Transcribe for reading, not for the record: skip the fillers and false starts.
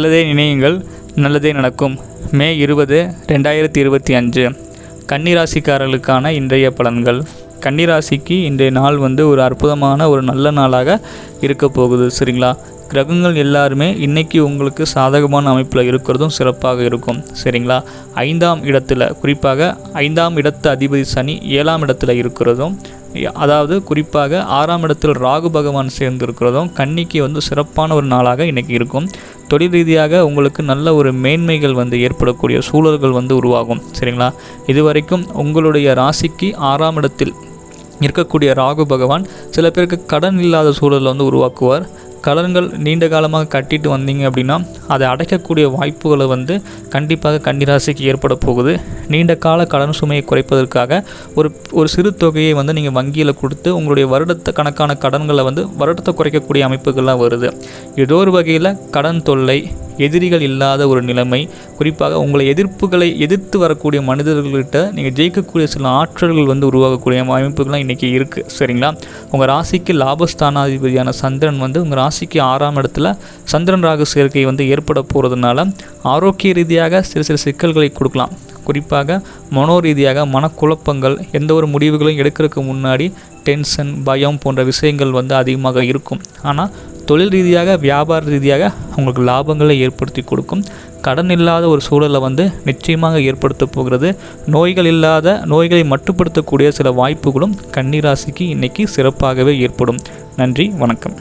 நல்லதே நினையுங்கள், நல்லதே நடக்கும். மே 20, 2025 கன்னிராசிக்காரர்களுக்கான இன்றைய பலன்கள். கன்னிராசிக்கு இன்றைய நாள் ஒரு அற்புதமான ஒரு நல்ல நாளாக இருக்க போகுது. சரிங்களா? கிரகங்கள் எல்லாருமே இன்றைக்கி உங்களுக்கு சாதகமான அமைப்பில் இருக்கிறதும் சிறப்பாக இருக்கும். சரிங்களா? 5ஆம் இடத்துல, குறிப்பாக 5ஆம் இடத்து அதிபதி சனி 7ஆம் இடத்துல இருக்கிறதும், அதாவது குறிப்பாக 6ஆம் இடத்தில் ராகு பகவான் சேர்ந்து இருக்கிறதும் கன்னிக்கு சிறப்பான ஒரு நாளாக இன்றைக்கி இருக்கும். தொழில் ரீதியாக உங்களுக்கு நல்ல ஒரு மேன்மைகள் ஏற்படக்கூடிய சூழல்கள் உருவாகும். சரிங்களா? இதுவரைக்கும் உங்களுடைய ராசிக்கு 6ஆம் இடத்தில் இருக்கக்கூடிய ராகு பகவான் சில பேருக்கு கடன் இல்லாத சூழலை உருவாக்குவார். கடன்கள் நீண்ட காலமாக கட்டிட்டு வந்தீங்க அப்படின்னா அதை அடைக்கக்கூடிய வாய்ப்புகளை கண்டிப்பாக கன்னிராசிக்கு ஏற்பட போகுது. நீண்ட கால கடன் சுமையை குறைப்பதற்காக ஒரு சிறு தொகையை நீங்கள் வங்கியில் கொடுத்து உங்களுடைய கணக்கான கடன்களை வருடத்தை குறைக்கக்கூடிய அமைப்புகள்லாம் வருது. ஏதோ ஒரு வகையில் கடன் தொல்லை, எதிரிகள் இல்லாத ஒரு நிலைமை, குறிப்பாக உங்களை எதிர்த்து வரக்கூடிய மனிதர்கள்கிட்ட நீங்கள் ஜெயிக்கக்கூடிய சில ஆற்றல்கள் உருவாகக்கூடிய அமைப்புகள்லாம் இன்றைக்கி இருக்குது. சரிங்களா? உங்கள் ராசிக்கு லாபஸ்தானாதிபதியான சந்திரன் உங்கள் ராசிக்கு 6ஆம் இடத்துல சந்திரன் ராகு சேர்க்கை ஏற்பட போகிறதுனால ஆரோக்கிய ரீதியாக சில சிக்கல்களை கொடுக்கலாம். குறிப்பாக மனோ ரீதியாக மனக்குழப்பங்கள், எந்த ஒரு முடிவுகளையும் எடுக்கிறதுக்கு முன்னாடி டென்ஷன், பயம் போன்ற விஷயங்கள் அதிகமாக இருக்கும். ஆனால் தொழில் ரீதியாக, வியாபார ரீதியாக உங்களுக்கு லாபங்களை ஏற்படுத்தி கொடுக்கும். கடன் இல்லாத ஒரு சூழலை நிச்சயமாக ஏற்படுத்த போகிறது. நோய்களை மட்டுப்படுத்தக்கூடிய சில வாய்ப்புகளும் கன்னிராசிக்கு இன்றைக்கி சிறப்பாகவே ஏற்படும். நன்றி, வணக்கம்.